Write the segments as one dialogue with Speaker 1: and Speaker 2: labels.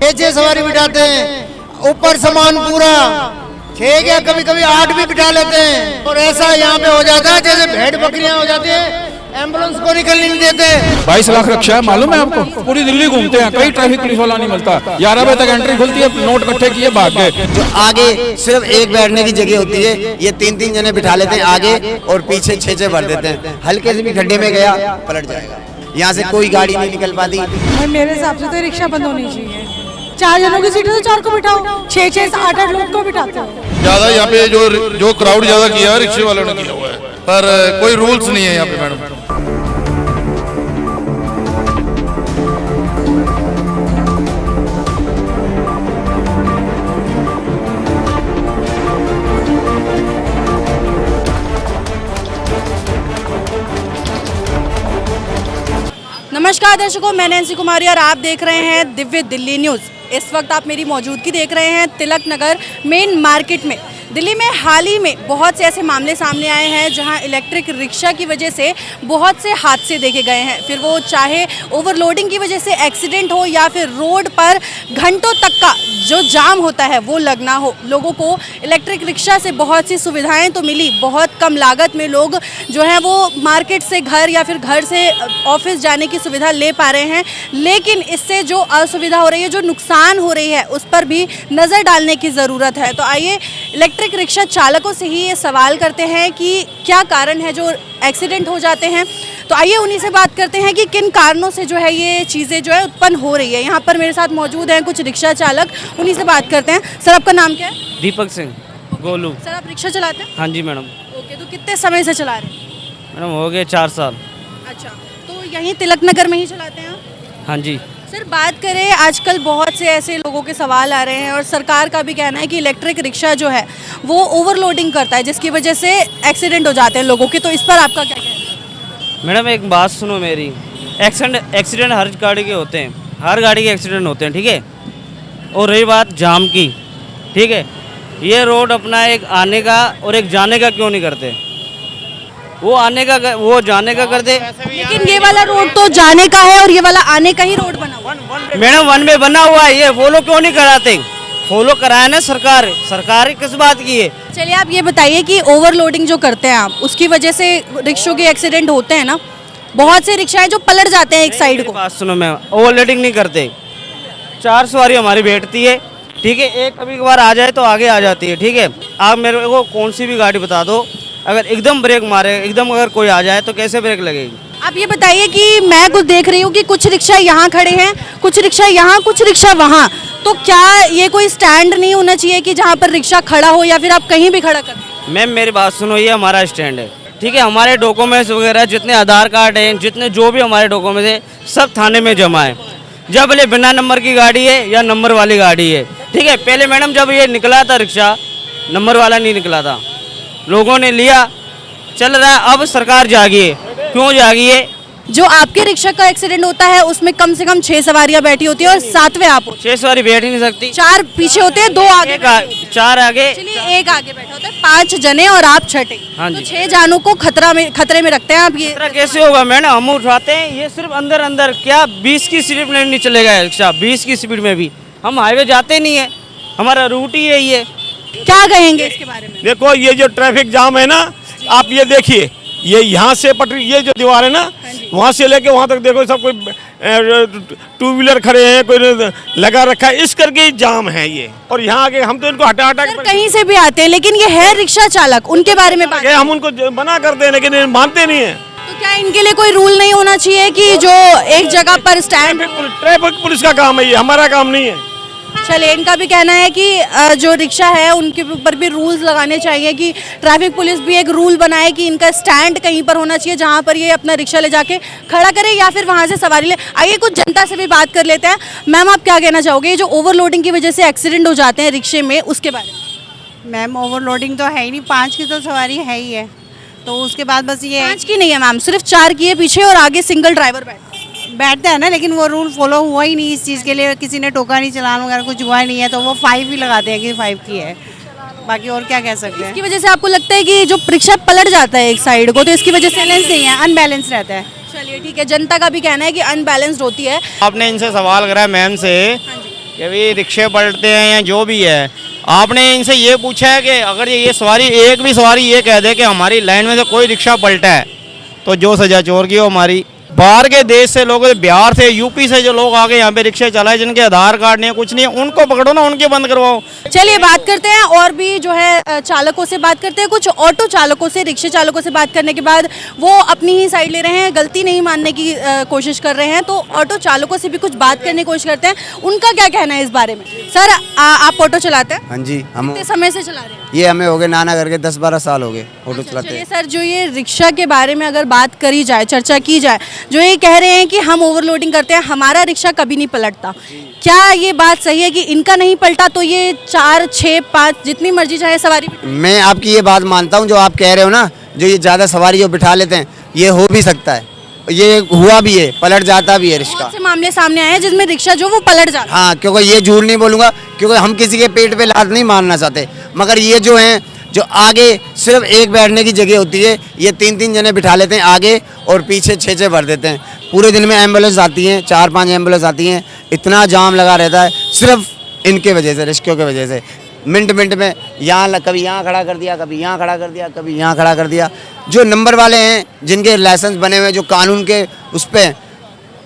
Speaker 1: 6 सवारी बिठाते हैं, ऊपर सामान पूरा 6 या कभी कभी 8 भी बिठा लेते हैं। और ऐसा यहाँ पे हो जाता है जैसे भेड़ बकरियां हो जाती है, एम्बुलेंस को निकलने नहीं देते।
Speaker 2: 22 लाख रक्षा है, मालूम है आपको? पूरी दिल्ली घूमते हैं, कई ट्रैफिक पुलिस वाला नहीं मिलता। 11 बजे तक एंट्री खुलती है, नोट इकट्ठे किए भाग गए।
Speaker 3: जो आगे सिर्फ एक बैठने की जगह होती है, ये 3-3 जने बिठा लेते हैं आगे और पीछे 6 भर देते हैं। हल्के से भी खड्डे में गया पलट जाएगा, यहाँ से कोई गाड़ी नहीं निकल पाती।
Speaker 4: मेरे हिसाब से तो रिक्शा बंद होनी चाहिए। 4 जनों की सीट है तो 4 को बिठाओ, 6 से 8 लोग को बिठाते हो।
Speaker 5: ज्यादा यहाँ पे जो क्राउड ज्यादा किया है रिक्शे वालों ने किया हुआ है, पर कोई रूल्स नहीं है यहाँ पे मैडम।
Speaker 6: नमस्कार दर्शकों, मैं नैन्सी कुमारी और आप देख रहे हैं दिव्य दिल्ली न्यूज़। इस वक्त आप मेरी मौजूदगी देख रहे हैं तिलक नगर मेन मार्केट में। दिल्ली में हाल ही में बहुत से ऐसे मामले सामने आए हैं जहां इलेक्ट्रिक रिक्शा की वजह से बहुत से हादसे देखे गए हैं। फिर वो चाहे ओवरलोडिंग की वजह से एक्सीडेंट हो या फिर रोड पर घंटों तक का जो जाम होता है वो लगना हो। लोगों को इलेक्ट्रिक रिक्शा से बहुत सी सुविधाएं तो मिली, बहुत कम लागत में लोग जो है वो मार्केट से घर या फिर घर से ऑफिस जाने की सुविधा ले पा रहे हैं, लेकिन इससे जो असुविधा हो रही है, जो नुकसान हो रही है, उस पर भी नज़र डालने की ज़रूरत है। तो आइए इलेक्ट्रिक रिक्शा चालकों से ही ये सवाल करते हैं कि क्या कारण है जो एक्सीडेंट हो जाते हैं। तो आइए उन्हीं से बात करते हैं कि किन कारणों से जो है ये चीज़ें जो है उत्पन्न हो रही है। यहाँ पर मेरे साथ मौजूद हैं कुछ रिक्शा चालक, उन्हीं से बात करते हैं। सर, आपका नाम क्या है?
Speaker 7: दीपक सिंह गोलू।
Speaker 6: सर, आप रिक्शा चलाते हैं?
Speaker 7: हाँ जी मैडम।
Speaker 6: ओके, तो कितने समय से चला रहे हैं?
Speaker 7: मैडम हो गए 4 साल।
Speaker 6: अच्छा, तो यहीं तिलक नगर में ही चलाते हैं आप?
Speaker 7: हाँ जी।
Speaker 6: सर, बात करें, आजकल बहुत से ऐसे लोगों के सवाल आ रहे हैं और सरकार का भी कहना है कि इलेक्ट्रिक रिक्शा जो है वो ओवरलोडिंग करता है, जिसकी वजह से एक्सीडेंट हो जाते हैं लोगों के। तो इस पर आपका क्या कहना है?
Speaker 7: मैडम एक बात सुनो मेरी, एक्सीडेंट हर गाड़ी के होते हैं, हर गाड़ी के एक्सीडेंट होते हैं, ठीक है। और रही बात जाम की, ठीक है, ये रोड अपना एक आने का और एक जाने का क्यों नहीं करते? वो आने का वो जाने का करते,
Speaker 6: लेकिन ये वाला रोड तो जाने का है और ये वाला आने का ही रोड बना हुआ है।
Speaker 7: मैडम 1 वे बना हुआ है, ये फॉलो क्यों नहीं कराते? फॉलो कराया ना सरकार, सरकार किस बात की है?
Speaker 6: चलिए आप ये बताइए कि ओवरलोडिंग जो करते हैं आप, उसकी वजह से रिक्शों के एक्सीडेंट होते हैं ना, बहुत से रिक्शा हैं जो पलट जाते हैं एक साइड को।
Speaker 7: बात सुनो, मैं ओवरलोडिंग नहीं करते। 4 सवारी हमारी बैठती है, ठीक है, एक कभी कभार आ जाए तो आगे आ जाती है, ठीक है। आप मेरे को कौन सी भी गाड़ी बता दो, अगर एकदम ब्रेक मारे, एकदम अगर कोई आ जाए तो कैसे ब्रेक लगेगी?
Speaker 6: आप ये बताइए कि मैं कुछ देख रही हूँ कि कुछ रिक्शा यहाँ खड़े हैं, कुछ रिक्शा यहाँ, कुछ रिक्शा वहाँ, तो क्या ये कोई स्टैंड नहीं होना चाहिए कि जहाँ पर रिक्शा खड़ा हो, या फिर आप कहीं भी खड़ा कर?
Speaker 7: मैम मेरी बात सुनो, ये हमारा स्टैंड है, ठीक है। हमारे डॉक्यूमेंट्स वगैरह जितने आधार कार्ड हैं, जितने जो भी हमारे डॉक्यूमेंट्स हैं, सब थाने में जमा है। जब भले बिना नंबर की गाड़ी है या नंबर वाली गाड़ी है, ठीक है। पहले मैडम जब ये निकला था रिक्शा, नंबर वाला नहीं निकला था, लोगों ने लिया, चल रहा है। अब सरकार जागी है, क्यों जागी है?
Speaker 6: जो आपके रिक्शा का एक्सीडेंट होता है उसमें कम से कम 6 सवारियां बैठी होती है और 7वें आप होते
Speaker 7: 6 सवारी बैठ ही नहीं सकती।
Speaker 6: 4 पीछे होते हैं, 2 आगे,
Speaker 7: 4 आगे,
Speaker 6: चलिए 1 आगे बैठा होता है, 5 जने और आप छठे।
Speaker 7: हाँ
Speaker 6: तो
Speaker 7: जी।
Speaker 6: 6 जानों को खतरे में रखते हैं आप। ये
Speaker 7: खतरा कैसे होगा मैडम? हम उठाते हैं, ये सिर्फ अंदर क्या 20 की स्पीड में नहीं चलेगा रिक्शा, 20 की स्पीड में भी हम हाईवे जाते नहीं है, हमारा रूट ही यही है।
Speaker 6: क्या कहेंगे इसके बारे में?
Speaker 8: देखो, ये जो ट्रैफिक जाम है ना, आप ये देखिए, ये यहाँ से पटरी, ये जो दीवार है ना, वहाँ से लेके वहाँ तक देखो, सब कोई 2 व्हीलर खड़े हैं, कोई लगा रखा है, इस करके जाम है ये। और यहाँ आके हम तो इनको हटा
Speaker 6: कहीं से भी आते हैं, लेकिन ये है रिक्शा चालक, उनके बारे में बात,
Speaker 8: हम उनको मना करते हैं, लेकिन ये मानते नहीं है।
Speaker 6: तो क्या इनके लिए कोई रूल नहीं होना चाहिए कि जो एक जगह पर स्टैंड?
Speaker 8: ट्रैफिक पुलिस का काम है ये, हमारा काम नहीं है।
Speaker 6: चलिए, इनका भी कहना है कि जो रिक्शा है उनके ऊपर भी रूल्स लगाने चाहिए, कि ट्रैफिक पुलिस भी एक रूल बनाए कि इनका स्टैंड कहीं पर होना चाहिए जहां पर ये अपना रिक्शा ले जाके खड़ा करे या फिर वहां से सवारी ले। आइए कुछ जनता से भी बात कर लेते हैं। मैम, आप क्या कहना चाहोगे जो ओवरलोडिंग की वजह से एक्सीडेंट हो जाते हैं रिक्शे में, उसके बारे में?
Speaker 4: मैम, ओवरलोडिंग तो है ही नहीं, 5 की तो सवारी है ही है, तो उसके बाद बस ये
Speaker 6: 5 की नहीं है मैम, सिर्फ 4 की है पीछे और आगे सिंगल ड्राइवर
Speaker 4: बैठता है ना, लेकिन वो रूल फॉलो हुआ ही नहीं इस चीज़ के लिए, किसी ने टोका नहीं, चलान वगैरह कुछ हुआ ही नहीं है, तो वो 5 ही लगाते हैं कि 5 की है, बाकी और क्या कह सकते हैं।
Speaker 6: इसकी वजह से आपको लगता है कि जो रिक्शा पलट जाता है एक साइड को, तो इसकी वजह से
Speaker 4: बैलेंस नहीं है, अनबैलेंस रहता है।
Speaker 6: चलिए ठीक है, जनता का भी कहना है कि अनबैलेंस्ड होती है।
Speaker 9: आपने इनसे सवाल करा मैम से कि भाई रिक्शे पलटते हैं या जो भी है। आपने इनसे ये पूछा है कि अगर ये सवारी, एक भी सवारी ये कह दे कि हमारी लाइन में से कोई रिक्शा पलटा है तो जो सजा चोर की हो हमारी। बाहर के देश से लोग, बिहार से, यूपी से जो लोग आके यहाँ पे रिक्शे चलाए, जिनके आधार कार्ड नहीं है, कुछ नहीं है, उनको पकड़ो ना, उनके बंद करवाओ।
Speaker 6: चलिए बात करते हैं और भी जो है चालकों से बात करते हैं, कुछ ऑटो चालकों से, रिक्शे चालकों से बात करने के बाद वो अपनी ही साइड ले रहे हैं, गलती नहीं मानने की कोशिश कर रहे हैं। तो ऑटो चालकों से भी कुछ बात करने की कोशिश करते हैं, उनका क्या कहना है इस बारे में। सर आप ऑटो चलाते हैं?
Speaker 3: हाँ जी, हम
Speaker 6: कितने समय से चला रहे हैं?
Speaker 3: ये हमें हो गए नाना करके 10-12 साल हो गए ऑटो चलाते
Speaker 6: चलिए
Speaker 3: हैं।
Speaker 6: सर, जो ये रिक्शा के बारे में अगर बात करी जाए, चर्चा की जाए, जो ये कह रहे हैं कि हम ओवरलोडिंग करते हैं, हमारा रिक्शा कभी नहीं पलटता, क्या ये बात सही है कि इनका नहीं पलटा तो ये 4, 6, 5 जितनी मर्जी चाहे सवारी?
Speaker 3: मैं आपकी ये बात मानता हूँ, जो आप कह रहे हो ना, जो ये ज़्यादा सवारी जो बिठा लेते हैं, ये हो भी सकता है, ये हुआ भी है, पलट जाता भी है रिक्शा।
Speaker 6: बहुत से मामले सामने आए हैं जिसमें रिक्शा जो वो पलट जाता है।
Speaker 3: हाँ, क्योंकि ये झूठ नहीं बोलूँगा, क्योंकि हम किसी के पेट पे लात नहीं मारना चाहते, मगर ये जो हैं, जो आगे सिर्फ एक बैठने की जगह होती है, ये 3-3 जने बिठा लेते हैं आगे और पीछे 6-6 भर देते हैं। पूरे दिन में एम्बुलेंस आती हैं, 4-5 एम्बुलेंस आती हैं, इतना जाम लगा रहता है सिर्फ इनके वजह से, रिक्शों की वजह से। मिनट मिनट में यहाँ कभी यहाँ खड़ा कर दिया, कभी यहाँ खड़ा कर दिया, कभी यहाँ खड़ा कर दिया। जो नंबर वाले हैं, जिनके लाइसेंस बने हुए, जो कानून के उस पर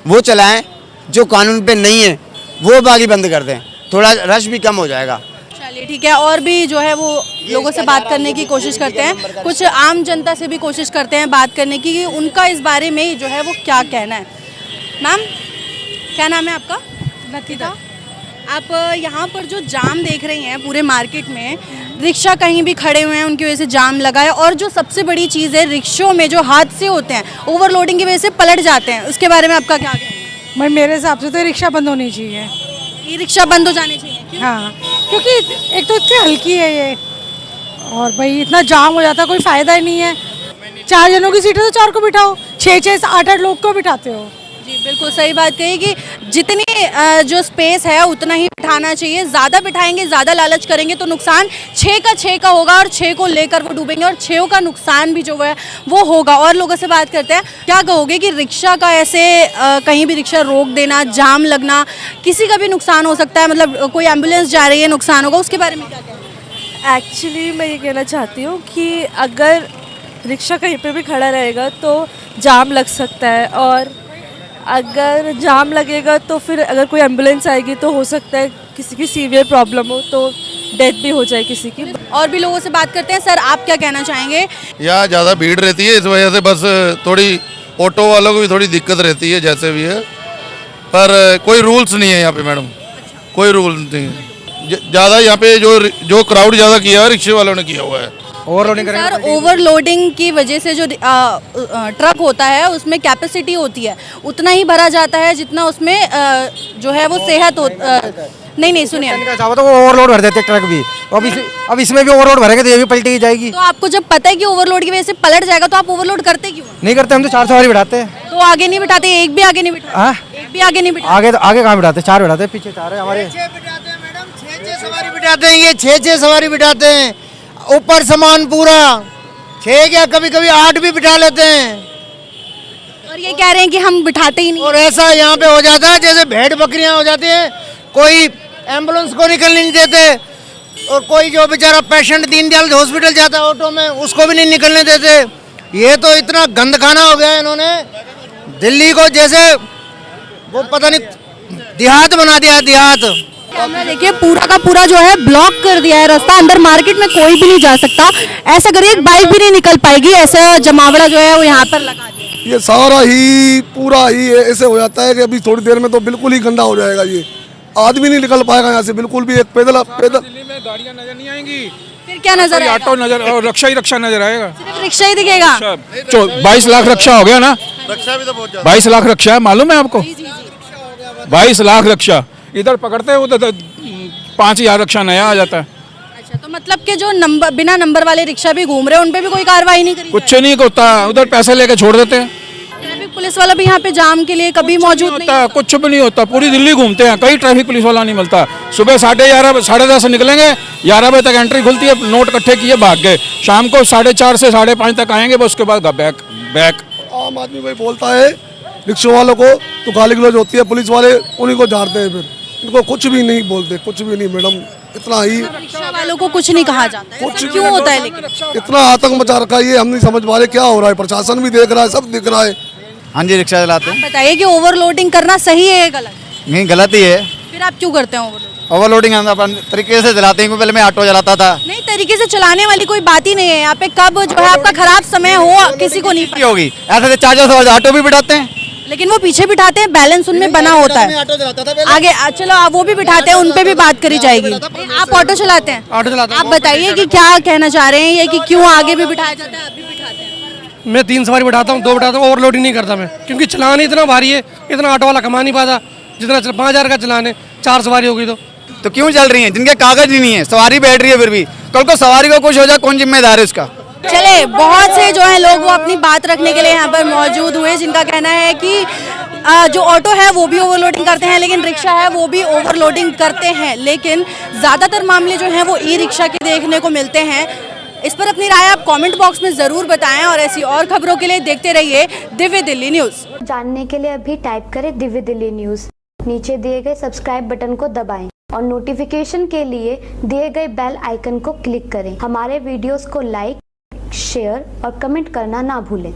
Speaker 3: वो चलाएं, जो कानून पे नहीं है वो बाकी बंद कर दें, थोड़ा रश भी कम हो जाएगा।
Speaker 6: चलिए ठीक है, और भी जो है वो लोगों से बात करने की कोशिश करते हैं, कुछ आम जनता से भी कोशिश करते हैं बात करने की कि उनका इस बारे में जो है वो क्या कहना है। मैम, क्या नाम है आपका? नकिता। आप यहाँ पर जो जाम देख रही हैं पूरे मार्केट में, रिक्शा कहीं भी खड़े हुए हैं, उनकी वजह से जाम लगा है, और जो सबसे बड़ी चीज़ है, रिक्शों में जो हादसे होते हैं ओवरलोडिंग की वजह से पलट जाते हैं, उसके बारे में आपका क्या कहना है?
Speaker 10: भाई मेरे हिसाब से तो रिक्शा बंद होनी चाहिए।
Speaker 6: ये रिक्शा बंद हो जाने चाहिए? क्यों?
Speaker 10: हाँ, क्योंकि एक तो इतनी हल्की है ये, और भाई इतना जाम हो जाता है, कोई फ़ायदा ही नहीं है। 4 जनों की सीट है तो 4 को बिठाओ, 6-6 8-8 लोग को बिठाते हो।
Speaker 6: जी बिल्कुल सही बात कही कि जितनी जो स्पेस है उतना ही बिठाना चाहिए। ज़्यादा बिठाएंगे, ज़्यादा लालच करेंगे तो नुकसान 6 का होगा, और 6 को लेकर वो डूबेंगे, और 6 का नुकसान भी जो है वो होगा। और लोगों से बात करते हैं, क्या कहोगे कि रिक्शा का ऐसे कहीं भी रिक्शा रोक देना, जाम लगना, किसी का भी नुकसान हो सकता है, मतलब कोई एम्बुलेंस जा रही है, नुकसान होगा, उसके बारे में क्या कहेंगे?
Speaker 11: एक्चुअली मैं ये कहना चाहती हूँ कि अगर रिक्शा कहीं पे भी खड़ा रहेगा तो जाम लग सकता है, और अगर जाम लगेगा तो फिर अगर कोई एम्बुलेंस आएगी तो हो सकता है किसी की सीवियर प्रॉब्लम हो, तो डेथ भी हो जाए किसी की।
Speaker 6: और भी लोगों से बात करते हैं। सर आप क्या कहना चाहेंगे?
Speaker 5: यहाँ ज़्यादा भीड़ रहती है, इस वजह से बस थोड़ी ऑटो वालों को भी थोड़ी दिक्कत रहती है, जैसे भी है, पर कोई रूल्स नहीं है यहाँ पे मैडम, कोई रूल नहीं है। ज़्यादा यहाँ पे जो क्राउड ज़्यादा किया है रिक्शे वालों ने किया हुआ है।
Speaker 6: ओवरलोडिंग सर, ओवरलोडिंग की वजह से जो ट्रक होता है उसमें कैपेसिटी होती है, उतना ही भरा जाता है जितना उसमें जो है वो सेहत हो। नहीं सुनिए,
Speaker 1: तो वो ओवरलोड भर देते ट्रक भी, अब इसमें भी ओवरलोड भरेंगे तो ये भी पलटी जाएगी।
Speaker 6: तो आपको जब पता है कि ओवरलोड की वजह से पलट जाएगा तो आप ओवरलोड करते क्यों?
Speaker 1: नहीं करते, हम तो 4 सवारी बिठाते हैं।
Speaker 6: तो आगे नहीं बिठाते? एक भी आगे नहीं बिठाते? एक भी आगे नहीं बिठाते?
Speaker 1: आगे तो आगे कहाँ बिठाते, 4 बिठाते हैं, पीछे 4 है हमारे। 6 सवारी बिठाते हैं, ये 6 सवारी बिठाते हैं, ऊपर सामान पूरा 6 क्या कभी कभी 8 भी बिठा लेते हैं,
Speaker 6: और ये कह रहे हैं कि हम बिठाते ही नहीं।
Speaker 1: और ऐसा यहाँ पे हो जाता है जैसे भेड़ बकरियां हो जाती हैं, कोई एम्बुलेंस को निकलने नहीं देते, और कोई जो बेचारा पेशेंट दीनदयाल हॉस्पिटल जाता है ऑटो में, उसको भी नहीं निकलने देते। ये तो इतना गंदखाना हो गया है, इन्होंने दिल्ली को जैसे वो पता नहीं देहात बना दिया, देहात।
Speaker 6: कैमरा देखिए, पूरा का पूरा जो है ब्लॉक कर दिया है रास्ता, अंदर मार्केट में कोई भी नहीं जा सकता, ऐसा करिए एक बाइक भी नहीं निकल पाएगी, ऐसा जमावड़ा जो है वो यहाँ पर लगा दिया।
Speaker 12: ये सारा ही पूरा ही ऐसे हो जाता है कि अभी थोड़ी देर में तो बिल्कुल ही गंदा हो जाएगा, ये आदमी नहीं निकल पाएगा यहाँ से बिल्कुल भी। एक पैदल
Speaker 2: दिल्ली में गाड़ियाँ नजर नहीं आएंगी,
Speaker 6: फिर क्या नजर आएगा?
Speaker 2: ऑटो नजर, और रिक्शा ही रिक्शा नजर आएगा,
Speaker 6: सिर्फ रिक्शा ही दिखेगा।
Speaker 2: 22 लाख रिक्शा हो गया ना,
Speaker 5: रक्षा भी तो बहुत ज़्यादा।
Speaker 2: 22 लाख रिक्शा है, मालूम है आपको? 22 लाख रिक्शा इधर पकड़ते हैं, उधर 5000 रिक्शा नया आ जाता है।
Speaker 6: अच्छा, तो मतलब कि जो नंबर बिना नंबर वाले रिक्शा भी घूम रहे हैं उन पे भी कोई कार्रवाई नहीं करी?
Speaker 2: कुछ नहीं होता, उधर पैसे लेके छोड़ देते हैं।
Speaker 6: ट्रैफिक पुलिस वाला भी यहाँ पे जाम के लिए कभी मौजूद नहीं
Speaker 2: होता, कुछ भी नहीं होता, पूरी दिल्ली घूमते हैं, कहीं ट्रैफिक पुलिस वाला नहीं मिलता। सुबह 11:30 10:30 से निकलेंगे, 11 बजे तक एंट्री खुलती है, नोट इकट्ठे किए भाग गए, शाम को 4:30 से 5:30 तक आएंगे, बस उसके बाद बैक।
Speaker 12: आम आदमी भाई बोलता है रिक्शा वालों को तो गाली गलौज होती है, पुलिस वाले उन्हीं को झाड़ते हैं, फिर इनको कुछ भी नहीं बोलते, कुछ भी नहीं मैडम, इतना ही
Speaker 6: रिक्शा वालों को कुछ नहीं कहा जाता है, ऐसा क्यों होता है? लेकिन
Speaker 12: इतना आतंक मचा रखा है, ये हम नहीं समझ पा रहे क्या हो रहा है। प्रशासन भी देख रहा है, सब दिख रहा है।
Speaker 9: हाँ जी, रिक्शा चलाते हैं।
Speaker 6: बताइए कि ओवरलोडिंग करना सही है या गलत?
Speaker 9: नहीं, गलत ही है।
Speaker 6: फिर आप क्यों करते हैं ओवरलोडिंग?
Speaker 9: ओवरलोडिंग हम अपन तरीके से चलाते हैं, पहले मैं ऑटो चलाता था।
Speaker 6: नहीं, तरीके से चलाने वाली कोई बात ही नहीं है यहाँ पे। कब जो है आपका खराब समय हो किसी को नहीं
Speaker 9: की होगी, ऐसे 400 सवार ऑटो भी बिठाते हैं,
Speaker 6: लेकिन वो पीछे बिठाते हैं, बैलेंस उनमें बना होता है। आगे चलो, आप वो भी बिठाते हैं, उन पे भी बात करी जाएगी। आप ऑटो चलाते हैं?
Speaker 13: ऑटो चलाता
Speaker 6: आप बताइए कि क्या कहना चाह रहे हैं ये, कि क्यों आगे भी बिठाया जाता है, आप भी बिठाते हैं?
Speaker 13: मैं 3 सवारी बिठाता हूँ, 2 बिठाता हूँ, ओवरलोडिंग नहीं करता मैं, क्योंकि चलान इतना भारी है, इतना ऑटो वाला कमा नहीं पाता जितना 5,000 का चलान है, 4 सवारी होगी
Speaker 9: तो क्यों चल रही है? जिनके कागज ही नहीं है, सवारी बैठ रही है, फिर भी कल को सवारी को कुछ हो जाए, कौन जिम्मेदार है इसका?
Speaker 6: चले, बहुत से जो है लोग वो अपनी बात रखने के लिए यहाँ पर मौजूद हुए, जिनका कहना है कि जो ऑटो है वो भी ओवरलोडिंग करते हैं, लेकिन रिक्शा है वो भी ओवरलोडिंग करते हैं। लेकिन ज़्यादातर मामले जो हैं वो ई रिक्शा के देखने को मिलते हैं। इस पर अपनी राय आप कमेंट बॉक्स में ज़रूर बताएं, और ऐसी और खबरों के लिए देखते रहिए दिव्य दिल्ली न्यूज़।
Speaker 14: जानने के लिए अभी टाइप करें दिव्य दिल्ली न्यूज़, नीचे दिए गए सब्सक्राइब बटन को दबाएं और नोटिफिकेशन के लिए दिए गए बेल आइकन को क्लिक करें। हमारे वीडियोस को लाइक, शेयर और कमेंट करना ना भूलें।